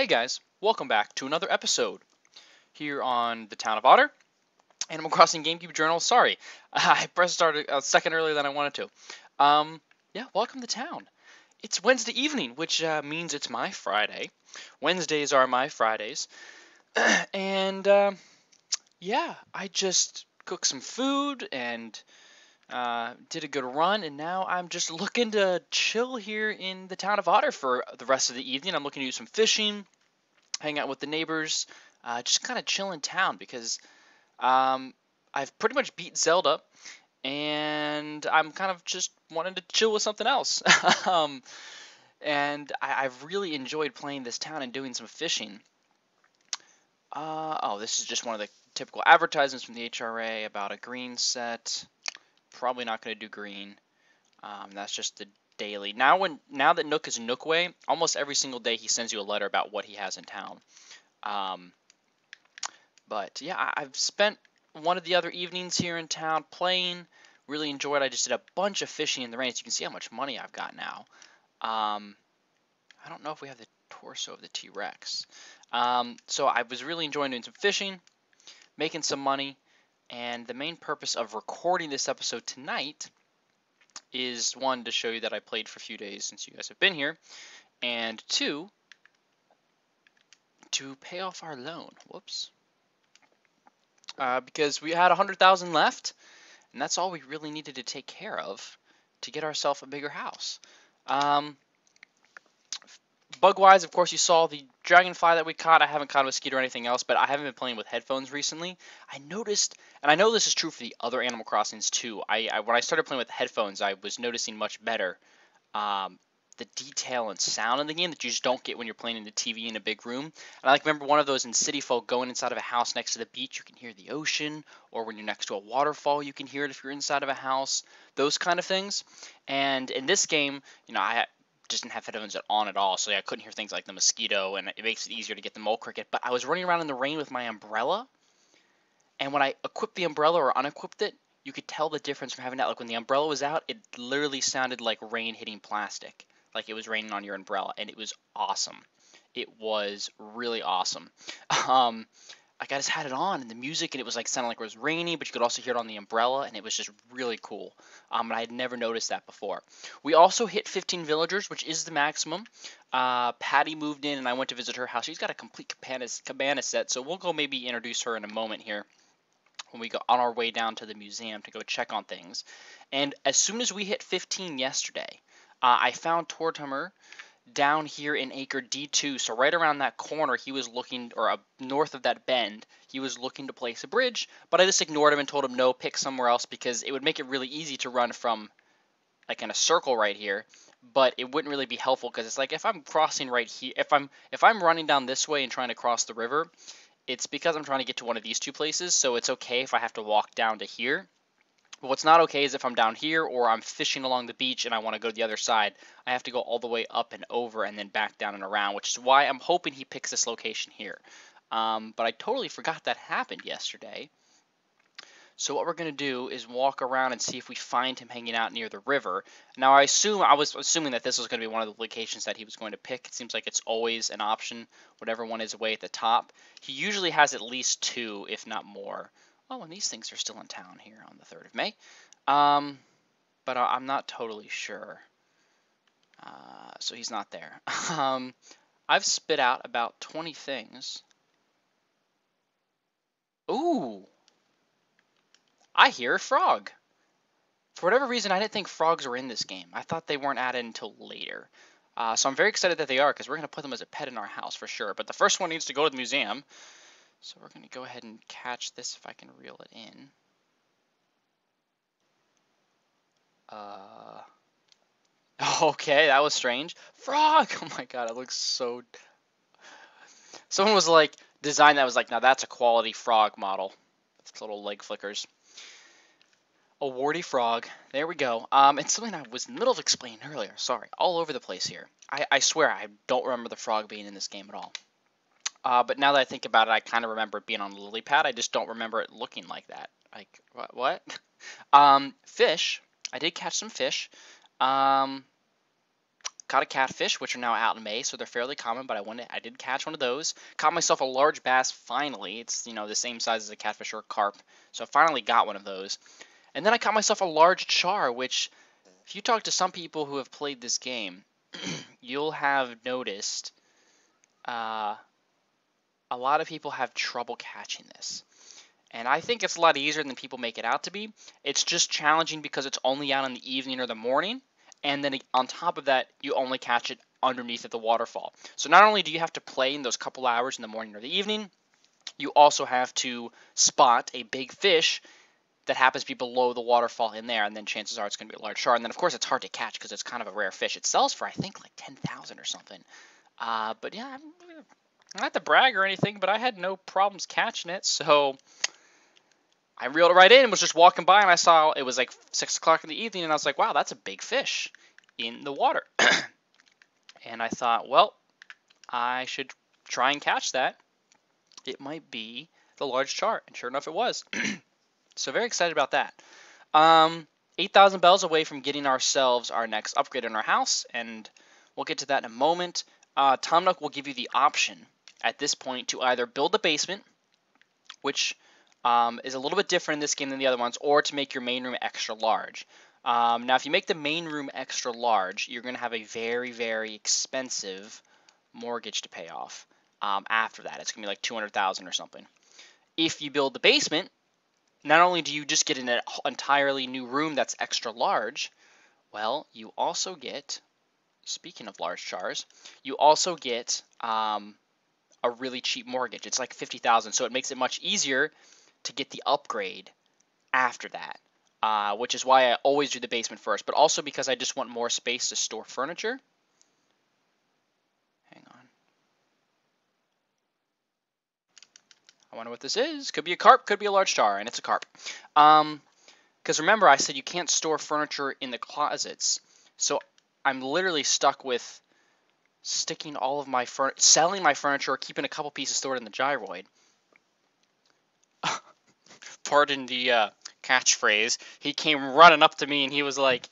Hey guys, welcome back to another episode here on the Town of Otter, Animal Crossing GameCube Journal. Sorry, I pressed start a second earlier than I wanted to. Yeah, welcome to town. It's Wednesday evening, which means it's my Friday. Wednesdays are my Fridays, and yeah, I just cooked some food and did a good run, and now I'm just looking to chill here in the Town of Otter for the rest of the evening. I'm looking to do some fishing, hang out with the neighbors, just kind of chill in town because um, I've pretty much beat Zelda, and I'm kind of just wanting to chill with something else. um, and I've really enjoyed playing this town and doing some fishing. Oh, this is just one of the typical advertisements from the HRA about a green set. Probably not going to do green. That's just the daily. Now that Nook is Nookway, almost every single day he sends you a letter about what he has in town. Um, but yeah, I've spent one of the other evenings here in town playing. Really enjoyed it. I just did a bunch of fishing in the rain. As you can see how much money I've got now. I don't know if we have the torso of the T-Rex. So I was really enjoying doing some fishing, making some money, and the main purpose of recording this episode tonight is one, to show you that I played for a few days since you guys have been here, and two, to pay off our loan. Whoops. Because we had 100,000 left, and that's all we really needed to take care of to get ourselves a bigger house. Bug-wise, of course, you saw the dragonfly that we caught. I haven't caught a mosquito or anything else, but I haven't been playing with headphones recently. I noticed, and I know this is true for the other Animal Crossings too. When I started playing with headphones, I was noticing much better the detail and sound in the game that you just don't get when you're playing in the TV in a big room. And I remember one of those in City Folk, going inside of a house next to the beach, you can hear the ocean, or when you're next to a waterfall, you can hear it if you're inside of a house, those kind of things. And in this game, I just didn't have headphones on at all, so I couldn't hear things like the mosquito, and it makes it easier to get the mole cricket. But I was running around in the rain with my umbrella, and when I equipped the umbrella or unequipped it, you could tell the difference from having that. Like when the umbrella was out, it literally sounded like rain hitting plastic, like it was raining on your umbrella, and it was awesome. It was really awesome. Um, like I just had it on, and the music, and it was like sounding like it was rainy, but you could also hear it on the umbrella, and it was just really cool. And I had never noticed that before. We also hit 15 villagers, which is the maximum. Patty moved in, and I went to visit her house. She's got a complete cabana set, so we'll go maybe introduce her in a moment here when we go on our way down to the museum to go check on things. And as soon as we hit 15 yesterday, I found Tortimer down here in Acre D2, so right around that corner, he was looking, or north of that bend, he was looking to place a bridge, but I just ignored him and told him no, pick somewhere else, because it would make it really easy to run from, like, in a circle right here, but it wouldn't really be helpful, because it's like, if I'm crossing right here, if I'm running down this way and trying to cross the river, it's because I'm trying to get to one of these two places, so it's okay if I have to walk down to here. But what's not okay is if I'm down here or I'm fishing along the beach and I want to go to the other side, I have to go all the way up and over and then back down and around, which is why I'm hoping he picks this location here. But I totally forgot that happened yesterday. So what we're going to do is walk around and see if we find him hanging out near the river. Now I was assuming that this was going to be one of the locations that he was going to pick. It seems like it's always an option, whatever one is away at the top. He usually has at least two, if not more. Oh, and these things are still in town here on the 3rd of May. But I'm not totally sure. So he's not there. I've spit out about 20 things. Ooh! I hear a frog. For whatever reason, I didn't think frogs were in this game. I thought they weren't added until later. So I'm very excited that they are, because we're going to put them as a pet in our house for sure. But the first one needs to go to the museum. So we're going to go ahead and catch this if I can reel it in. Okay, that was strange. Frog! Oh my god, it looks so... Someone was like, designed that was like, now that's a quality frog model. With little leg flickers. A warty frog. There we go. It's something I was in the middle of explaining earlier. Sorry, all over the place here. I swear I don't remember the frog being in this game at all. But now that I think about it, I kind of remember it being on the lily pad. I just don't remember it looking like that. Like, what? Fish. I did catch some fish. Caught a catfish, which are now out in May, so they're fairly common, but I did catch one of those. Caught myself a large bass finally. It's, the same size as a catfish or a carp, so I finally got one of those. And then I caught myself a large char, which, if you talk to some people who have played this game, you'll have noticed a lot of people have trouble catching this. And I think it's a lot easier than people make it out to be. It's just challenging because it's only out in the evening or the morning. And then on top of that, you only catch it underneath at the waterfall. So not only do you have to play in those couple hours in the morning or the evening, you also have to spot a big fish that happens to be below the waterfall in there, and then chances are it's going to be a large char. And then, of course, it's hard to catch because it's kind of a rare fish. It sells for, I think, like 10,000 or something. But yeah, not to brag or anything, but I had no problems catching it, so I reeled it right in and was just walking by, and I saw it was like 6 o'clock in the evening, and I was like, wow, that's a big fish in the water. And I thought, well, I should try and catch that. It might be the large char, and sure enough, it was. So very excited about that. 8,000 bells away from getting ourselves our next upgrade in our house, and we'll get to that in a moment. Tom Nook will give you the option at this point to either build the basement, which is a little bit different in this game than the other ones, or to make your main room extra large. Now, if you make the main room extra large, you're going to have a very, very expensive mortgage to pay off after that. It's going to be like 200,000 or something. If you build the basement, not only do you just get an entirely new room that's extra large, well, you also get, speaking of large chars, you also get a really cheap mortgage. It's like 50,000, so it makes it much easier to get the upgrade after that, which is why I always do the basement first, but also because I just want more space to store furniture. Hang on. I wonder what this is. Could be a carp, could be a large char, and it's a carp. Because remember, I said you can't store furniture in the closets, so I'm literally stuck with sticking all of my selling my furniture, or keeping a couple pieces stored in the gyroid. Pardon the catchphrase. He came running up to me and he was like,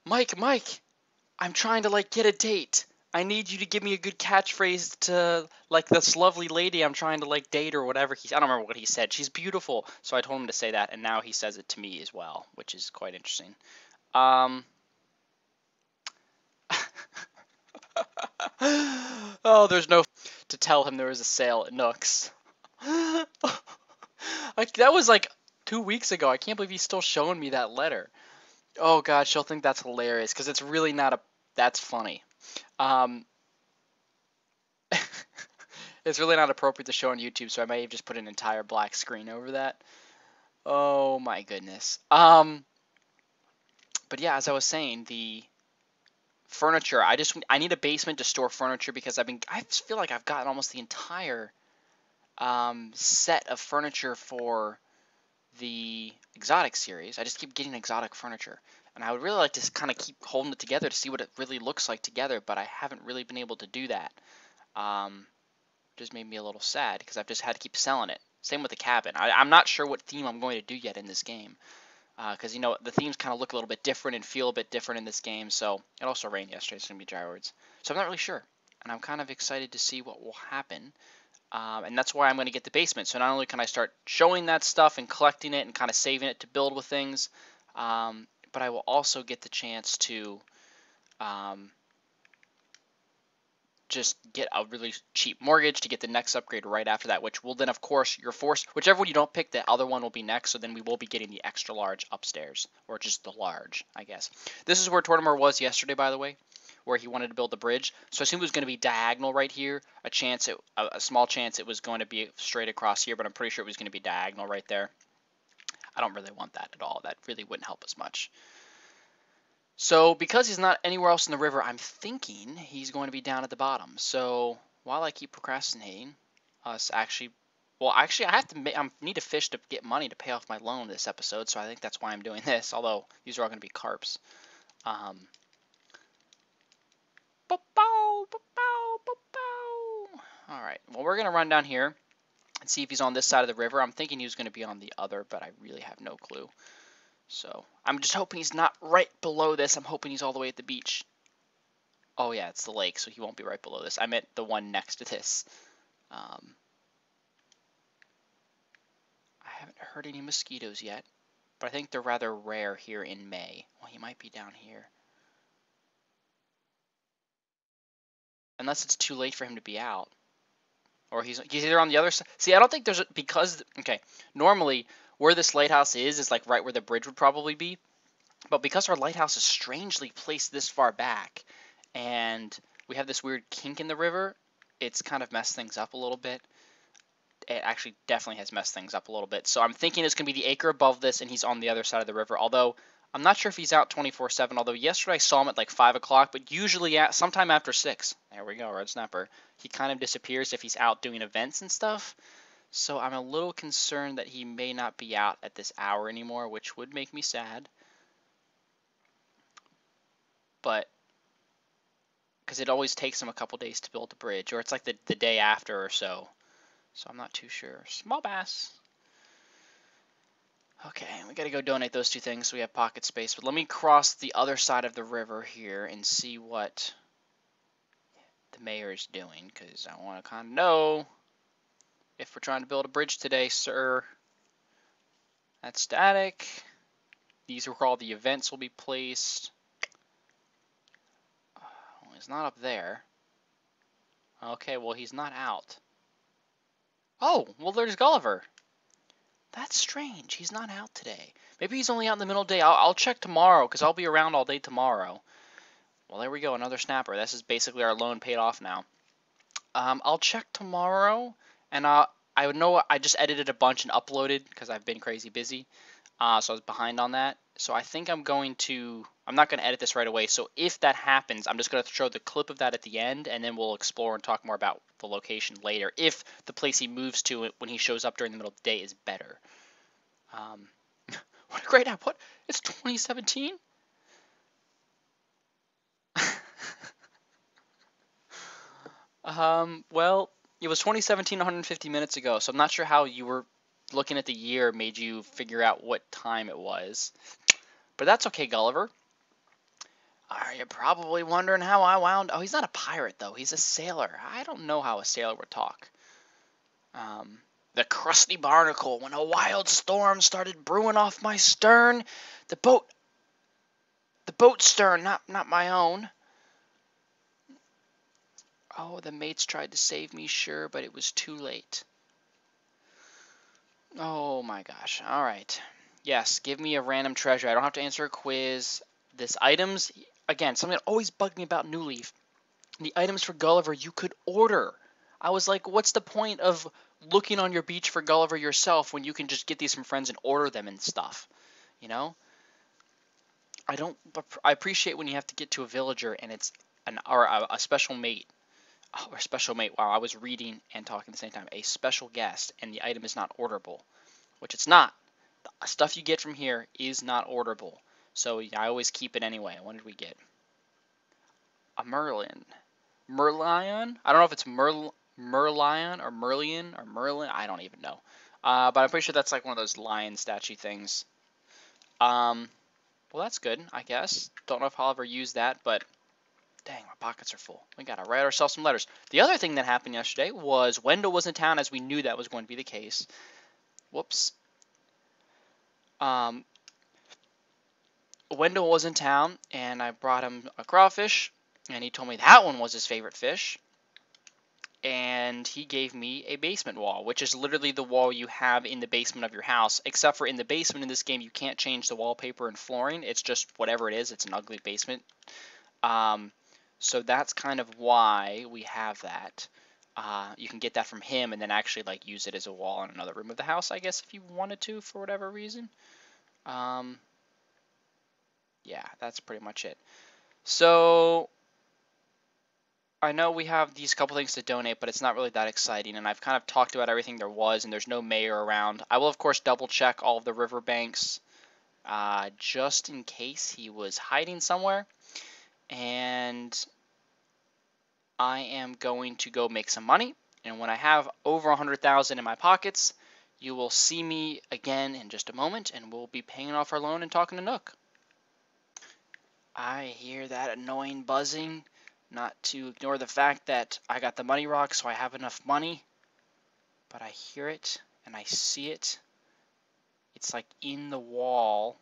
Mike, I'm trying to like get a date. I need you to give me a good catchphrase to like this lovely lady I'm trying to like date or whatever. I don't remember what he said. She's beautiful. So I told him to say that, and now he says it to me as well, which is quite interesting. Oh, there's no to tell him there was a sale at Nooks. Like that was like 2 weeks ago. I can't believe he's still showing me that letter. Oh God, she'll think that's hilarious because it's really not a. That's funny. It's really not appropriate to show on YouTube, so I may have just put an entire black screen over that. Oh my goodness. But yeah, as I was saying, the furniture. I need a basement to store furniture because I feel like I've gotten almost the entire set of furniture for the exotic series. I just keep getting exotic furniture, and I would really like to kind of keep holding it together to see what it really looks like together, but I haven't really been able to do that. Just made me a little sad because I've just had to keep selling it. Same with the cabin. I'm not sure what theme I'm going to do yet in this game, because the themes kind of look a little bit different and feel a bit different in this game. So it also rained yesterday. It's going to be gyroids, so I'm not really sure, and I'm kind of excited to see what will happen. And that's why I'm going to get the basement. So not only can I start showing that stuff and collecting it and kind of saving it to build with things, but I will also get the chance to just get a really cheap mortgage to get the next upgrade right after that, which will then, of course, you're forced, whichever one you don't pick, the other one will be next, so then we will be getting the extra large upstairs, or just the large, I guess. This is where Tortimer was yesterday, by the way, where he wanted to build the bridge. So I assumed it was going to be diagonal right here, a small chance it was going to be straight across here, but I'm pretty sure it was going to be diagonal right there. I don't really want that at all. That really wouldn't help us much. So because he's not anywhere else in the river, I'm thinking he's going to be down at the bottom. So while I keep procrastinating, I need to fish to get money to pay off my loan this episode. So I think that's why I'm doing this. Although these are all going to be carps. All right. Well, we're going to run down here and see if he's on this side of the river. I'm thinking he was going to be on the other, but I really have no clue. So I'm just hoping he's not right below this. I'm hoping he's all the way at the beach. Oh yeah, it's the lake, so he won't be right below this. I meant the one next to this. I haven't heard any mosquitoes yet, but I think they're rather rare here in May. Well, he might be down here. Unless it's too late for him to be out. Or he's either on the other side. See, I don't think there's because okay, normally where this lighthouse is like right where the bridge would probably be, but because our lighthouse is strangely placed this far back, and we have this weird kink in the river, it's kind of messed things up a little bit. It actually definitely has messed things up a little bit. So I'm thinking it's going to be the acre above this, and he's on the other side of the river. Although I'm not sure if he's out 24/7. Although yesterday I saw him at like 5 o'clock, but usually at sometime after 6. There we go, red snapper. He kind of disappears if he's out doing events and stuff. So I'm a little concerned that he may not be out at this hour anymore, which would make me sad. But because it always takes him a couple days to build the bridge, or it's like the day after or so. So I'm not too sure. Small bass. Okay, we gotta go donate those two things so we have pocket space. But let me cross the other side of the river here and see what the mayor is doing, because I want to kind of know if we're trying to build a bridge today, sir. That's static. These are where all the events will be placed. Oh, he's not up there. Okay, well, he's not out. Oh, well, there's Gulliver. That's strange. He's not out today. Maybe he's only out in the middle of the day. I'll check tomorrow, because I'll be around all day tomorrow. Well, there we go, another snapper. This is basically our loan paid off now. I'll check tomorrow, and I would know I just edited a bunch and uploaded because I've been crazy busy, so I was behind on that. So I think I'm not going to edit this right away. So if that happens, I'm just going to show the clip of that at the end, and then we'll explore and talk more about the location later. If the place he moves to when he shows up during the middle of the day is better. What a great app! What? It's 2017. Well, it was 2017 150 minutes ago, so I'm not sure how you were looking at the year made you figure out what time it was. But that's okay, Gulliver. Are you probably wondering how I wound... Oh, he's not a pirate, though. He's a sailor. I don't know how a sailor would talk. The crusty barnacle, when a wild storm started brewing off my stern. The boat's stern, not my own. Oh, the mates tried to save me, sure, but it was too late. Oh my gosh. All right. Yes, give me a random treasure. I don't have to answer a quiz. This items, again, something that always bugged me about New Leaf. The items for Gulliver you could order. I was like, what's the point of looking on your beach for Gulliver yourself when you can just get these from friends and order them and stuff? You know? I appreciate when you have to get to a villager and it's a special mate. Oh, or special mate. Wow, I was reading and talking at the same time. A special guest, and the item is not orderable, which it's not. The stuff you get from here is not orderable, so I always keep it anyway. What did we get? A Merlin. Merlion? I don't know if it's Merlion or Merlion or Merlin. I don't even know. But I'm pretty sure that's like one of those lion statue things. Well, that's good, I guess. Don't know if I'll ever use that, but dang, my pockets are full. We gotta write ourselves some letters. The other thing that happened yesterday was Wendell was in town, as we knew that was going to be the case. Whoops. Wendell was in town, and I brought him a crawfish, and he told me that one was his favorite fish. And he gave me a basement wall, which is literally the wall you have in the basement of your house, except for in the basement in this game, you can't change the wallpaper and flooring. It's just whatever it is. It's an ugly basement. So that's kind of why we have that. You can get that from him and then actually like use it as a wall in another room of the house, I guess, if you wanted to for whatever reason. Yeah, that's pretty much it. So I know we have these couple things to donate, but it's not really that exciting, and I've kind of talked about everything there was, and there's no mayor around. I will, of course, double check all of the riverbanks just in case he was hiding somewhere. And I am going to go make some money, and when I have over 100,000 in my pockets, you will see me again in just a moment, and we'll be paying off our loan and talking to Nook. I hear that annoying buzzing. not to ignore the fact that I got the money rock, so I have enough money. But I hear it, and I see it. It's like in the wall.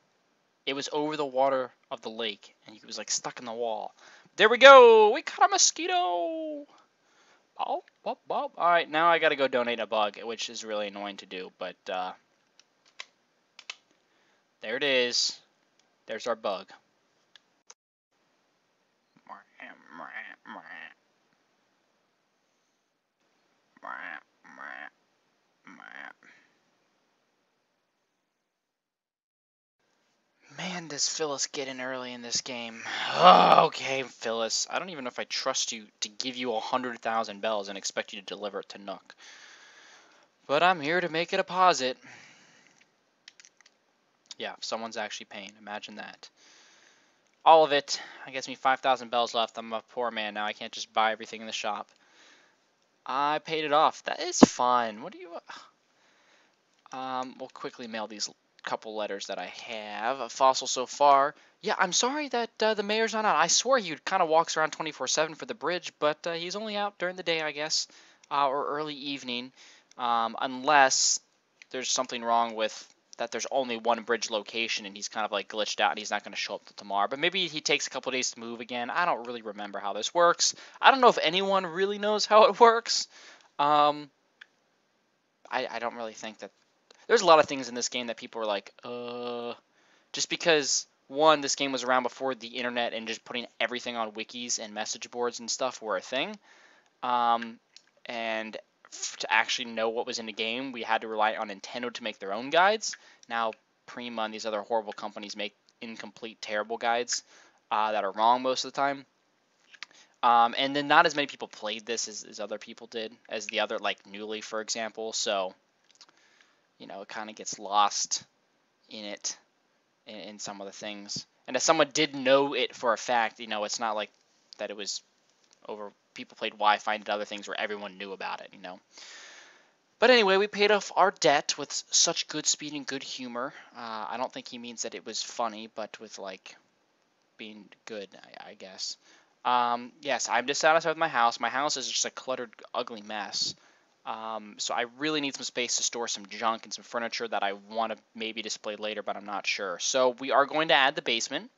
It was over the water of the lake, and he was like stuck in the wall. There we go! We caught a mosquito! Oh, oh, oh. Alright, now I gotta go donate a bug, which is really annoying to do, but there it is. There's our bug. Man, does Phyllis get in early in this game. Oh, okay, Phyllis. I don't even know if I trust you to give you 100,000 bells and expect you to deliver it to Nook. But I'm here to make a deposit. Yeah, if someone's actually paying. Imagine that. All of it. I gets me 5,000 bells left. I'm a poor man now. I can't just buy everything in the shop. I paid it off. That is fine. What do you... We'll quickly mail these couple letters that I have. A fossil so far. Yeah, I'm sorry that the mayor's not out. I swore he kind of walks around 24/7 for the bridge, but he's only out during the day, I guess, or early evening, unless there's something wrong with that there's only one bridge location and he's kind of like glitched out and he's not going to show up till tomorrow. But maybe he takes a couple days to move again. I don't really remember how this works. I don't know if anyone really knows how it works. I don't really think that there's a lot of things in this game that people are like, just because, one, this game was around before the internet and just putting everything on wikis and message boards and stuff were a thing. And to actually know what was in the game, we had to rely on Nintendo to make their own guides. Now, Prima and these other horrible companies make incomplete, terrible guides that are wrong most of the time. And then not as many people played this as other people did, as the other, like Newly, for example. So, you know, it kind of gets lost in it, in some of the things. And if someone did know it for a fact, you know, it's not like that it was over, people played Wi-Fi and did other things where everyone knew about it, you know. But anyway, we paid off our debt with such good speed and good humor. I don't think he means that it was funny, but with, like, being good, I guess. Yes, I'm dissatisfied with my house. My house is just a cluttered, ugly mess. So I really need some space to store some junk and some furniture that I want to maybe display later, but I'm not sure. So we are going to add the basement.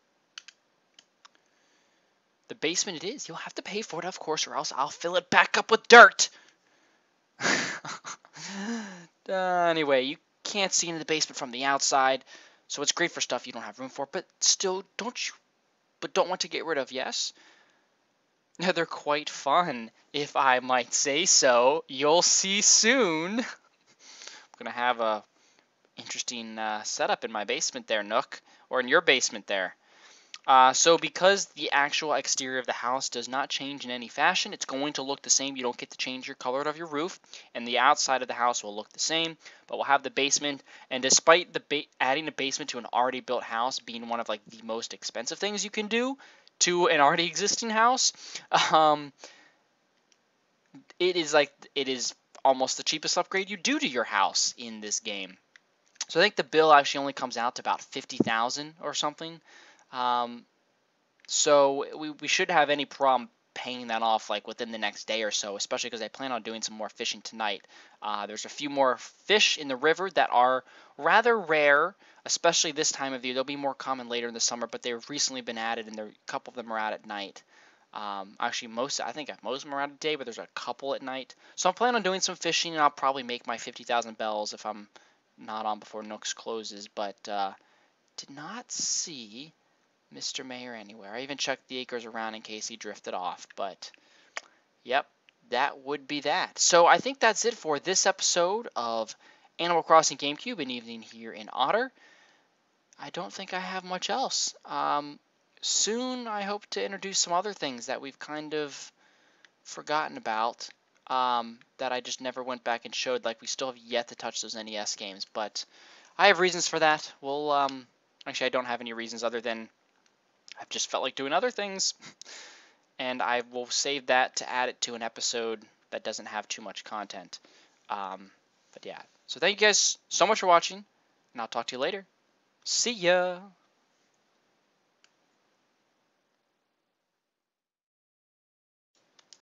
The basement it is. You'll have to pay for it, of course, or else I'll fill it back up with dirt. Anyway, you can't see into the basement from the outside, so it's great for stuff you don't have room for, but still don't want to get rid of, yes? They're quite fun, if I might say so. You'll see soon. I'm gonna have a interesting setup in my basement there, Nook, or in your basement there. So because the actual exterior of the house does not change in any fashion, it's going to look the same. You don't get to change your color of your roof, and the outside of the house will look the same, but we'll have the basement, and despite adding a basement to an already built house being one of like the most expensive things you can do to an already existing house, it is almost the cheapest upgrade you do to your house in this game. So I think the bill actually only comes out to about 50,000 or something. So we shouldn't have any problem paying that off like within the next day or so, especially because I plan on doing some more fishing tonight. There's a few more fish in the river that are rather rare, especially this time of year. They'll be more common later in the summer, but they've recently been added, and a couple of them are out at night. Actually, I think most of them are out at day, but there's a couple at night. So I'm planning on doing some fishing, and I'll probably make my 50,000 bells if I'm not on before Nooks closes, but did not see Mr. Mayor anywhere. I even checked the acres around in case he drifted off, but yep, that would be that. So I think that's it for this episode of Animal Crossing GameCube, an evening here in Otter. I don't think I have much else. Soon I hope to introduce some other things that we've kind of forgotten about, that I just never went back and showed. Like, we still have yet to touch those NES games, but I have reasons for that. We'll, actually I don't have any reasons other than I've just felt like doing other things, and I will save that to add it to an episode that doesn't have too much content. But yeah, so thank you guys so much for watching, and I'll talk to you later. See ya!